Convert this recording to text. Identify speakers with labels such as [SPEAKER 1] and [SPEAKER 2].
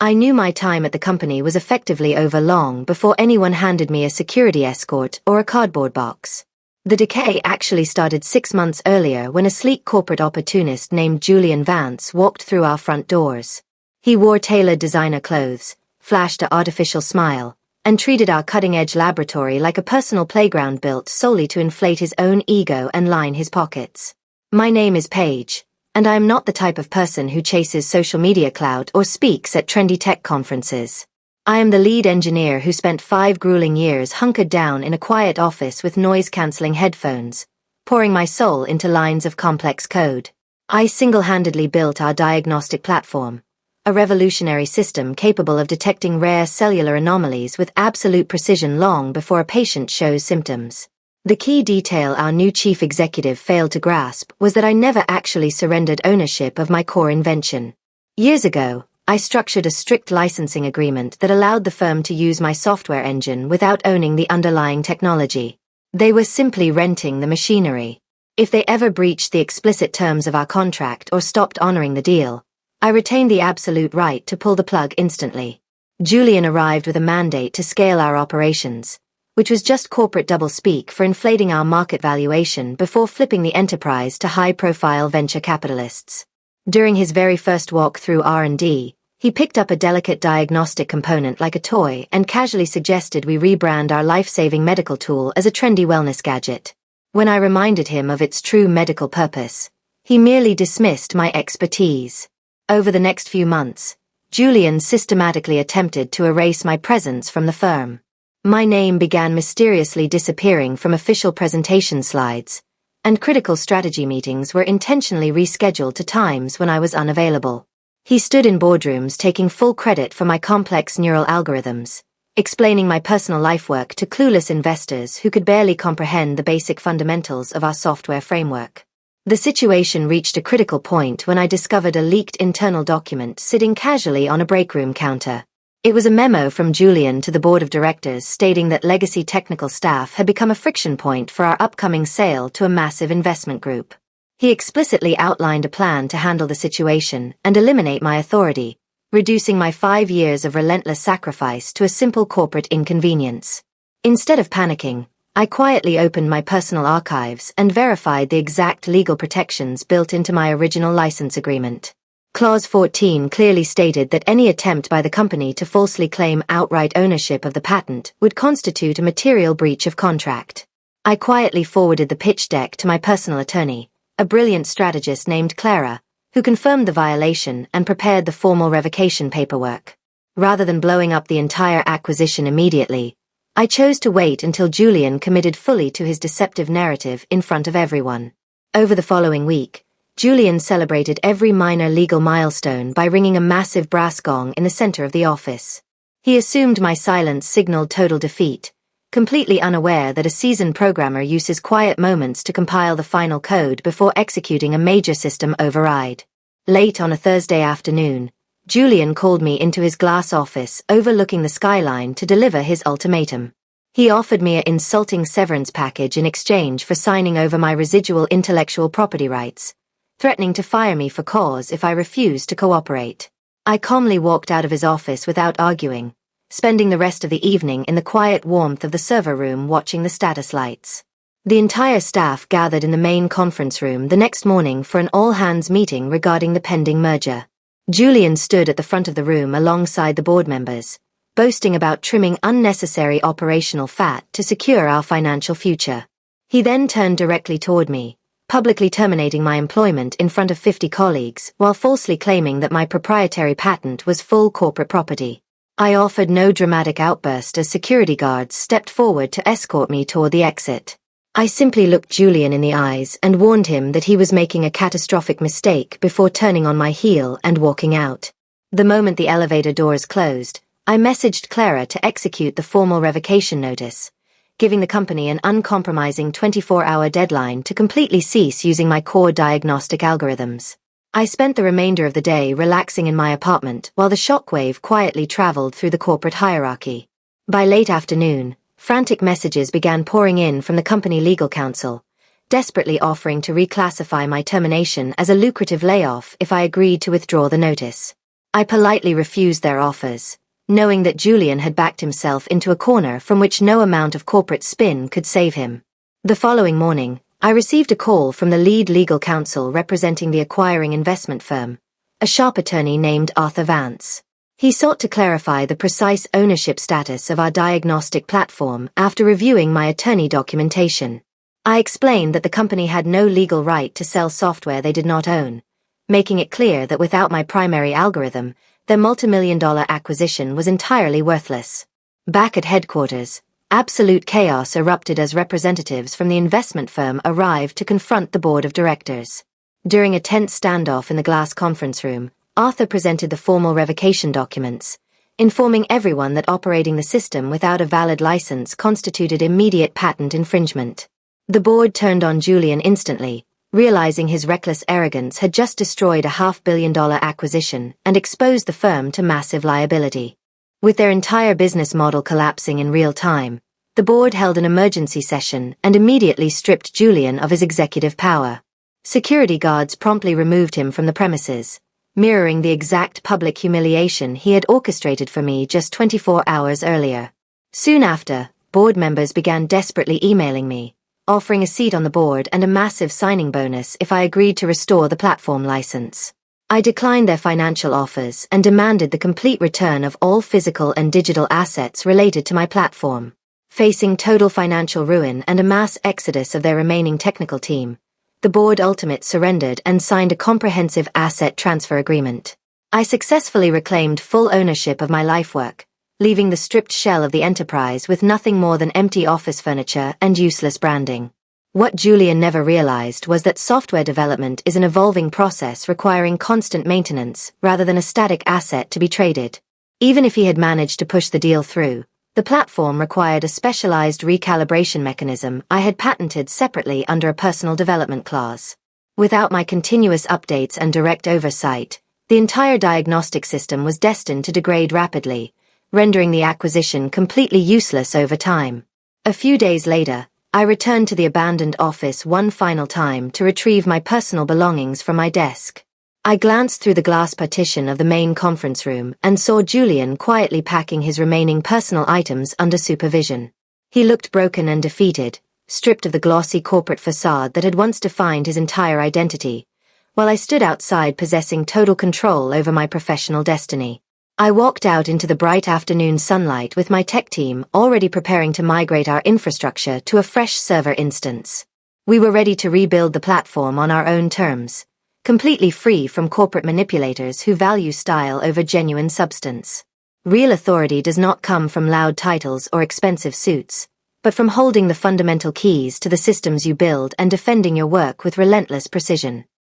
[SPEAKER 1] I knew my time at the company was effectively over long before anyone handed me a security escort or a cardboard box. The decay actually started 6 months earlier when a sleek corporate opportunist named Julian Vance walked through our front doors. He wore tailored designer clothes, flashed an artificial smile, and treated our cutting-edge laboratory like a personal playground built solely to inflate his own ego and line his pockets. My name is Paige, and I am not the type of person who chases social media clout or speaks at trendy tech conferences. I am the lead engineer who spent 5 grueling years hunkered down in a quiet office with noise-canceling headphones, pouring my soul into lines of complex code. I single-handedly built our diagnostic platform, a revolutionary system capable of detecting rare cellular anomalies with absolute precision long before a patient shows symptoms. The key detail our new chief executive failed to grasp was that I never actually surrendered ownership of my core invention. Years ago, I structured a strict licensing agreement that allowed the firm to use my software engine without owning the underlying technology. They were simply renting the machinery. If they ever breached the explicit terms of our contract or stopped honoring the deal, I retained the absolute right to pull the plug instantly. Julian arrived with a mandate to scale our operations, which was just corporate doublespeak for inflating our market valuation before flipping the enterprise to high-profile venture capitalists. During his very first walk through R&D, he picked up a delicate diagnostic component like a toy and casually suggested we rebrand our life-saving medical tool as a trendy wellness gadget. When I reminded him of its true medical purpose, he merely dismissed my expertise. Over the next few months, Julian systematically attempted to erase my presence from the firm. My name began mysteriously disappearing from official presentation slides, and critical strategy meetings were intentionally rescheduled to times when I was unavailable. He stood in boardrooms taking full credit for my complex neural algorithms, explaining my personal life work to clueless investors who could barely comprehend the basic fundamentals of our software framework. The situation reached a critical point when I discovered a leaked internal document sitting casually on a breakroom counter. It was a memo from Julian to the board of directors stating that legacy technical staff had become a friction point for our upcoming sale to a massive investment group. He explicitly outlined a plan to handle the situation and eliminate my authority, reducing my 5 years of relentless sacrifice to a simple corporate inconvenience. Instead of panicking, I quietly opened my personal archives and verified the exact legal protections built into my original license agreement. Clause 14 clearly stated that any attempt by the company to falsely claim outright ownership of the patent would constitute a material breach of contract. I quietly forwarded the pitch deck to my personal attorney, a brilliant strategist named Clara, who confirmed the violation and prepared the formal revocation paperwork. Rather than blowing up the entire acquisition immediately, I chose to wait until Julian committed fully to his deceptive narrative in front of everyone. Over the following week, Julian celebrated every minor legal milestone by ringing a massive brass gong in the center of the office. He assumed my silence signaled total defeat, completely unaware that a seasoned programmer uses quiet moments to compile the final code before executing a major system override. Late on a Thursday afternoon, Julian called me into his glass office overlooking the skyline to deliver his ultimatum. He offered me an insulting severance package in exchange for signing over my residual intellectual property rights, threatening to fire me for cause if I refused to cooperate. I calmly walked out of his office without arguing, spending the rest of the evening in the quiet warmth of the server room watching the status lights. The entire staff gathered in the main conference room the next morning for an all-hands meeting regarding the pending merger. Julian stood at the front of the room alongside the board members, boasting about trimming unnecessary operational fat to secure our financial future. He then turned directly toward me, publicly terminating my employment in front of 50 colleagues while falsely claiming that my proprietary patent was full corporate property. I offered no dramatic outburst as security guards stepped forward to escort me toward the exit. I simply looked Julian in the eyes and warned him that he was making a catastrophic mistake before turning on my heel and walking out. The moment the elevator doors closed, I messaged Clara to execute the formal revocation notice, giving the company an uncompromising 24-hour deadline to completely cease using my core diagnostic algorithms. I spent the remainder of the day relaxing in my apartment while the shockwave quietly traveled through the corporate hierarchy. By late afternoon, frantic messages began pouring in from the company legal counsel, desperately offering to reclassify my termination as a lucrative layoff if I agreed to withdraw the notice. I politely refused their offers, knowing that Julian had backed himself into a corner from which no amount of corporate spin could save him. The following morning, I received a call from the lead legal counsel representing the acquiring investment firm, a sharp attorney named Arthur Vance. He sought to clarify the precise ownership status of our diagnostic platform after reviewing my attorney documentation. I explained that the company had no legal right to sell software they did not own, making it clear that without my primary algorithm, their multimillion-dollar acquisition was entirely worthless. Back at headquarters, absolute chaos erupted as representatives from the investment firm arrived to confront the board of directors. During a tense standoff in the glass conference room, Arthur presented the formal revocation documents, informing everyone that operating the system without a valid license constituted immediate patent infringement. The board turned on Julian instantly, realizing his reckless arrogance had just destroyed a $500 million acquisition and exposed the firm to massive liability. With their entire business model collapsing in real time, the board held an emergency session and immediately stripped Julian of his executive power. Security guards promptly removed him from the premises, mirroring the exact public humiliation he had orchestrated for me just 24 hours earlier. Soon after, board members began desperately emailing me, offering a seat on the board and a massive signing bonus if I agreed to restore the platform license. I declined their financial offers and demanded the complete return of all physical and digital assets related to my platform. Facing total financial ruin and a mass exodus of their remaining technical team, the board ultimately surrendered and signed a comprehensive asset transfer agreement. I successfully reclaimed full ownership of my lifework, leaving the stripped shell of the enterprise with nothing more than empty office furniture and useless branding. What Julian never realized was that software development is an evolving process requiring constant maintenance rather than a static asset to be traded. Even if he had managed to push the deal through, the platform required a specialized recalibration mechanism I had patented separately under a personal development clause. Without my continuous updates and direct oversight, the entire diagnostic system was destined to degrade rapidly, rendering the acquisition completely useless over time. A few days later, I returned to the abandoned office one final time to retrieve my personal belongings from my desk. I glanced through the glass partition of the main conference room and saw Julian quietly packing his remaining personal items under supervision. He looked broken and defeated, stripped of the glossy corporate facade that had once defined his entire identity, while I stood outside possessing total control over my professional destiny. I walked out into the bright afternoon sunlight with my tech team already preparing to migrate our infrastructure to a fresh server instance. We were ready to rebuild the platform on our own terms, completely free from corporate manipulators who value style over genuine substance. Real authority does not come from loud titles or expensive suits, but from holding the fundamental keys to the systems you build and defending your work with relentless precision.